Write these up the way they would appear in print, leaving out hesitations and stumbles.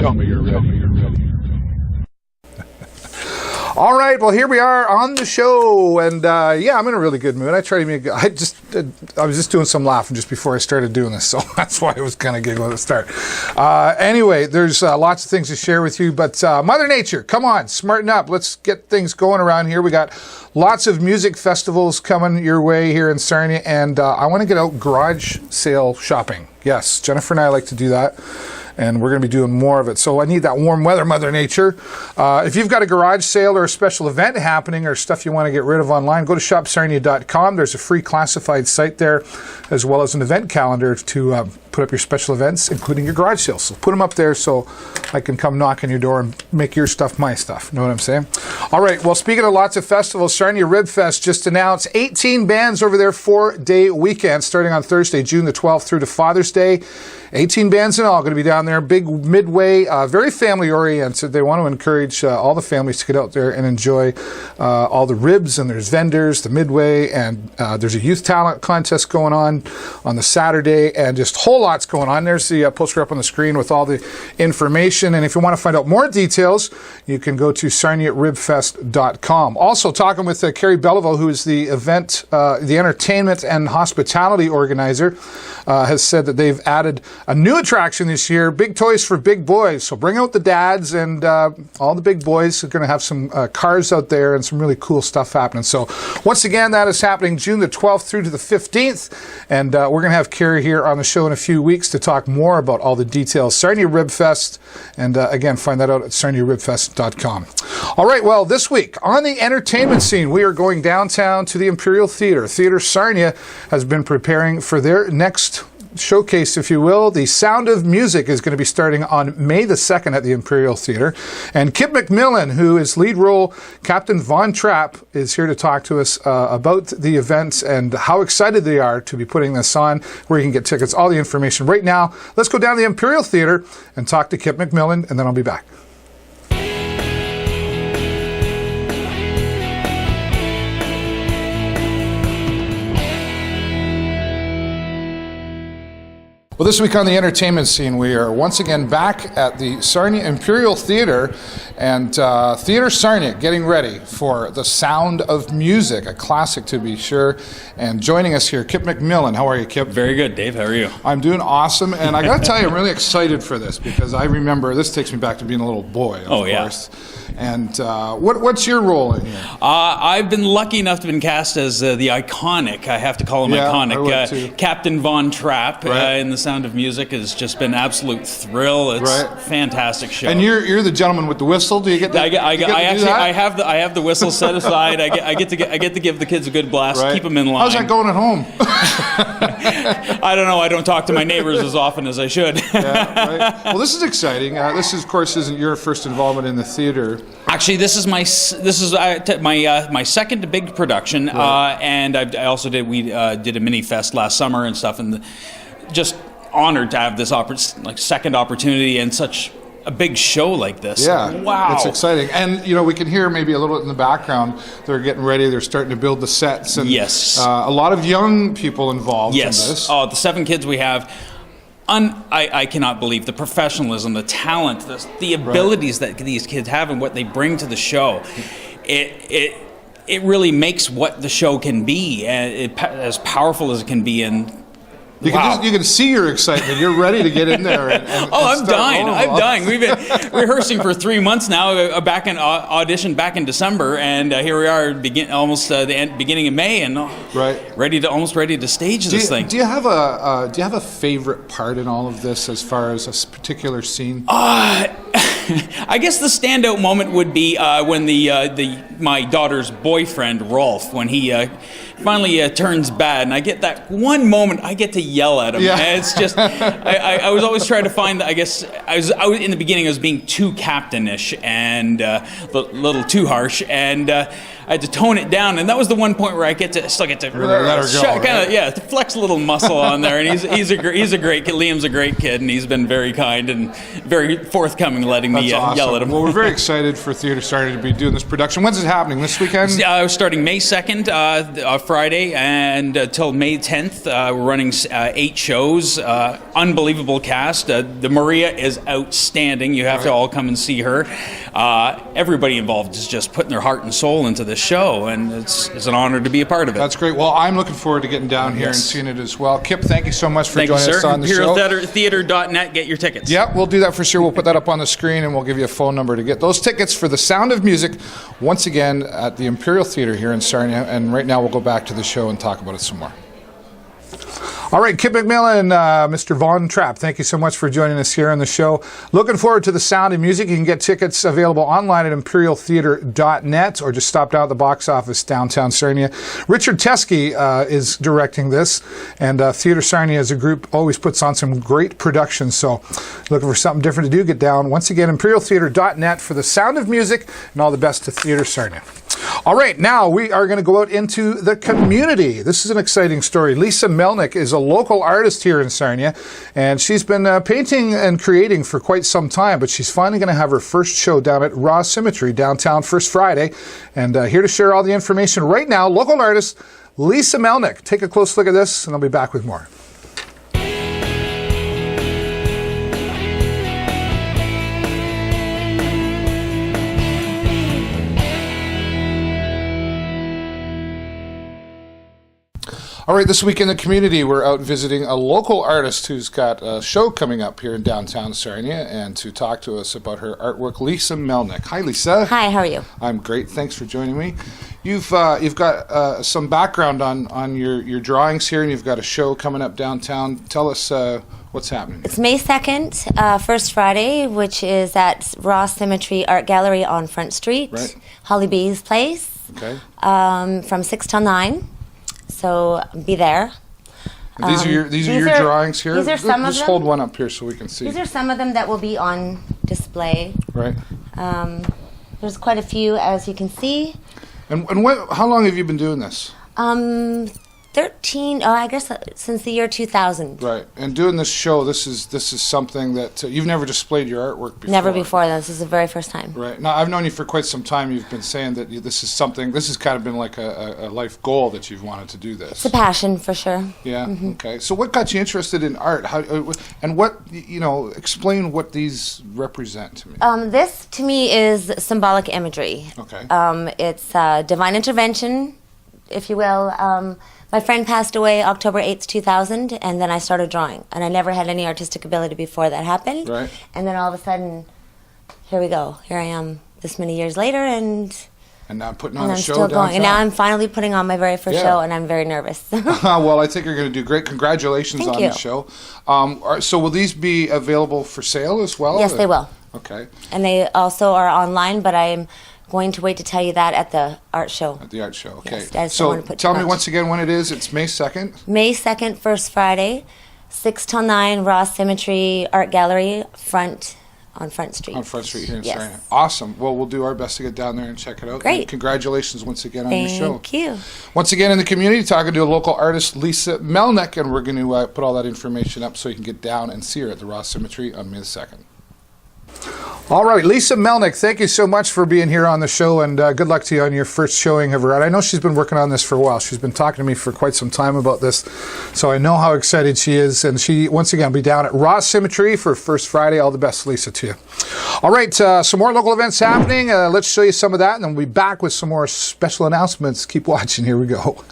Tell me you're ready. All right, well, here we are on the show, and yeah, I'm in a really good mood. I was just doing some laughing just before I started doing this, so that's why I was kind of giggling at the start. Anyway, there's lots of things to share with you, but Mother Nature, come on, smarten up. Let's get things going around here. We got lots of music festivals coming your way here in Sarnia, and I want to get out garage sale shopping. Yes, Jennifer and I like to do that, and we're going to be doing more of it. So I need that warm weather, Mother Nature. If you've got a garage sale or a special event happening or stuff you want to get rid of online, go to shopsarnia.com. There's a free classified site there, as well as an event calendar to put up your special events, including your garage sales. So put them up there so I can come knock on your door and make your stuff my stuff. Know what I'm saying? All right, well, speaking of lots of festivals, Sarnia Ribfest just announced 18 bands over their 4-day weekend, starting on Thursday, June the 12th through to Father's Day. 18 bands in all going to be down there. Big midway, very family-oriented. They want to encourage all the families to get out there and enjoy all the ribs, and there's vendors, the midway, and there's a youth talent contest going on the Saturday, and just whole lots going on. There's the poster up on the screen with all the information, and if you want to find out more details, you can go to sarniaribfest.com. Also talking with Carrie Belleville, who is the event, the entertainment and hospitality organizer, has said that they've added a new attraction this year, Big Toys for Big Boys. So bring out the dads, and all the big boys are going to have some cars out there and some really cool stuff happening. So once again, that is happening June the 12th through to the 15th. And we're going to have Carrie here on the show in a few weeks to talk more about all the details. Sarnia Ribfest. And again, find that out at sarniaribfest.com. All right, well, this week on the entertainment scene, we are going downtown to the Imperial Theatre. Theatre Sarnia has been preparing for their next showcase, if you will. The Sound of Music is going to be starting on May the 2nd at the Imperial Theatre. And Kip McMillan, who is lead role Captain Von Trapp, is here to talk to us about the event and how excited they are to be putting this on, where you can get tickets, all the information right now. Let's go down to the Imperial Theatre and talk to Kip McMillan, and then I'll be back. Well, this week on the entertainment scene, we are once again back at the Sarnia Imperial Theatre, and Theatre Sarnia getting ready for The Sound of Music, a classic to be sure. And joining us here, Kip McMillan. How are you, Kip? Very good, Dave. How are you? I'm doing awesome, and I got to tell you, I'm really excited for this because I remember, this takes me back to being a little boy, of course. Yeah. And what's your role in here? I've been lucky enough to have been cast as the iconic, I have to call him iconic, Captain Von Trapp in The Sound of Music. Has just been an absolute thrill. It's a fantastic show. And you're the gentleman with the whistle. Do you get that? I have the whistle set aside. I get to give the kids a good blast, keep them in line. How's that going at home? I don't know. I don't talk to my neighbors as often as I should. Well, this is exciting. This is, of course, isn't your first involvement in the theater. Actually, this is my second big production, and I also did a mini fest last summer and stuff, and just honored to have this second opportunity and such a big show like this. Yeah, wow, it's exciting, and we can hear maybe a little bit in the background. They're getting ready. They're starting to build the sets, and yes, a lot of young people involved. In this. Oh, the 7 kids we have. I cannot believe the professionalism, the talent, the abilities that these kids have and what they bring to the show. It really makes what the show can be as powerful as it can be. And you can see your excitement. You're ready to get in there. I'm dying. We've been rehearsing for 3 months now. Back in audition back in December, and here we are, beginning of May, and ready to stage this thing. Do you have a favorite part in all of this, as far as a particular scene? I guess the standout moment would be when my daughter's boyfriend Rolf, when he finally turns bad, and I get that one moment I get to yell at him. Yeah. And it's just I was always trying to find. I guess I was in the beginning. I was being too captainish and a little too harsh, and I had to tone it down, and that was the one point where I still get to really let her go, to flex a little muscle on there. And he's a great kid. Liam's a great kid, and he's been very kind and very forthcoming, letting me yell at him. Well, we're very excited for Theatre Sarnia to be doing this production. When's it happening? This weekend? Starting May 2nd. Friday, and till May 10th, we're running 8 shows. Unbelievable cast. The Maria is outstanding. You have to all come and see her. Everybody involved is just putting their heart and soul into this show, and it's an honor to be a part of it. That's great. Well, I'm looking forward to getting down here and seeing it as well. Kip, thank you so much for joining us on the show. ImperialTheatre.net, get your tickets. Yeah, we'll do that for sure. We'll put that up on the screen, and we'll give you a phone number to get those tickets for The Sound of Music, once again at the Imperial Theatre here in Sarnia. And right now we'll go back to the show and talk about it some more. All right, Kip McMillan, Mr. Von Trapp, thank you so much for joining us here on the show. Looking forward to The Sound of Music. You can get tickets available online at imperialtheatre.net or just stop down at the box office downtown Sarnia. Richard Teskey is directing this, and Theatre Sarnia as a group always puts on some great productions, so looking for something different to do, get down. Once again, imperialtheatre.net for The Sound of Music, and all the best to Theatre Sarnia. All right, now we are going to go out into the community. This is an exciting story. Lisa Melnyk is a local artist here in Sarnia, and she's been painting and creating for quite some time, but she's finally going to have her first show down at Raw Symmetry downtown first Friday. And here to share all the information right now, local artist Lisa Melnyk. Take a close look at this, and I'll be back with more. All right, this week in the community, we're out visiting a local artist who's got a show coming up here in downtown Sarnia, and to talk to us about her artwork, Lisa Melnyk. Hi, Lisa. Hi, how are you? I'm great. Thanks for joining me. You've got some background on your drawings here, and you've got a show coming up downtown. Tell us what's happening. It's May 2nd, first Friday, which is at Raw Symmetry Art Gallery on Front Street, right. Holly B's place, Okay. From 6 till 9. So be there. These are your drawings here? These are some of them. Just hold one up here so we can see. These are some of them that will be on display. Right. There's quite a few, as you can see. And how long have you been doing this? 13, I guess since the year 2000. Right. And doing this show, this is something that you've never displayed your artwork before. Never before. This is the very first time. Right. Now, I've known you for quite some time. You've been saying that this has kind of been like a life goal that you've wanted to do this. It's a passion, for sure. Yeah. Mm-hmm. Okay. So what got you interested in art? Explain what these represent to me. This, to me, is symbolic imagery. Okay. It's divine intervention, if you will. My friend passed away October 8th, 2000, and then I started drawing. And I never had any artistic ability before that happened. Right. And then all of a sudden, here we go. Here I am this many years later, and now I'm putting on a show still downtown. going. And now I'm finally putting on my very first show, and I'm very nervous. Well, I think you're going to do great. Congratulations Thank on you. the show. So will these be available for sale as well? Yes, they will. Okay. And they also are online, but I'm going to wait to tell you that at the art show. At the art show, okay. Yes, I just don't so want to put tell too me much. once again when it is. It's May 2nd? May 2nd, first Friday, 6 till 9, Raw Symmetry Art Gallery, on Front Street. On Front Street here in Yes. Sarnia. Awesome. Well, we'll do our best to get down there and check it out. Great. And congratulations once again on your show. Thank you. Once again in the community, talking to a local artist, Lisa Melnyk, and we're going to put all that information up so you can get down and see her at the Raw Symmetry on May 2nd. All right, Lisa Melnyk, thank you so much for being here on the show, and good luck to you on your first showing of her art. I know she's been working on this for a while. She's been talking to me for quite some time about this, so I know how excited she is. And she, once again, will be down at Raw Symmetry for First Friday. All the best, Lisa, to you. All right, some more local events happening. Let's show you some of that, and then we'll be back with some more special announcements. Keep watching. Here we go.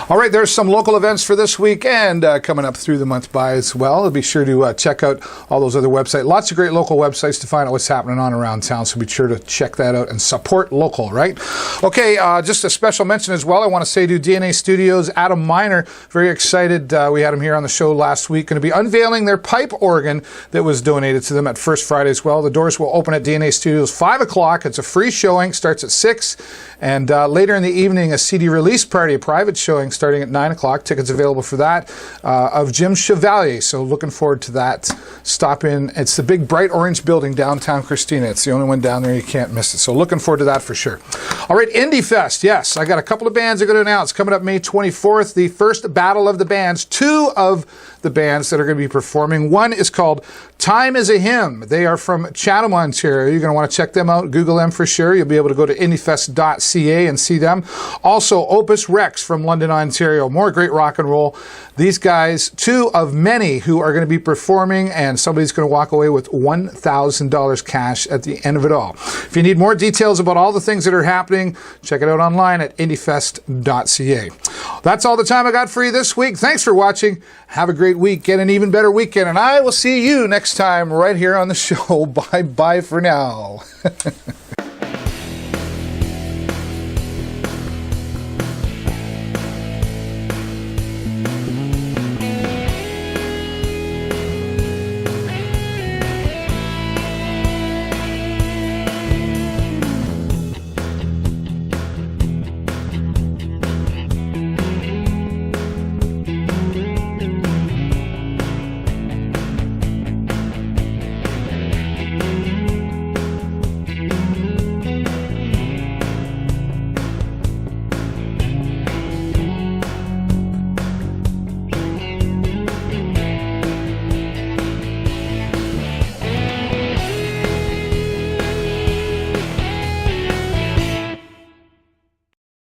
All right, there's some local events for this weekend coming up through the month by as well. Be sure to check out all those other websites. Lots of great local websites to find out what's happening on around town, so be sure to check that out and support local, right? Okay, just a special mention as well. I want to say to DNA Studios, Adam Miner, very excited. We had him here on the show last week. Going to be unveiling their pipe organ that was donated to them at First Friday as well. The doors will open at DNA Studios 5 o'clock. It's a free showing, starts at 6. And later in the evening, a CD release party, a private showing starting at 9 o'clock. Tickets available for that of Jim Chevalier. So looking forward to that. Stop in. It's the big bright orange building downtown Christina. It's the only one down there. You can't miss it. So looking forward to that for sure. All right, Indiefest. Yes, I got a couple of bands I'm going to announce. Coming up May 24th, the first battle of the bands. 2 of the bands that are going to be performing. One is called Time is a Hymn. They are from Chatham, Ontario. You're going to want to check them out. Google them for sure. You'll be able to go to indiefest.ca and see them. Also, Opus Rex from London, Ontario. More great rock and roll. These guys, 2 of many who are going to be performing, and somebody's going to walk away with $1,000 cash at the end of it all. If you need more details about all the things that are happening, check it out online at indiefest.ca. That's all the time I got for you this week. Thanks for watching. Have a great week. Get an even better weekend. And I will see you next time right here on the show. Bye-bye for now.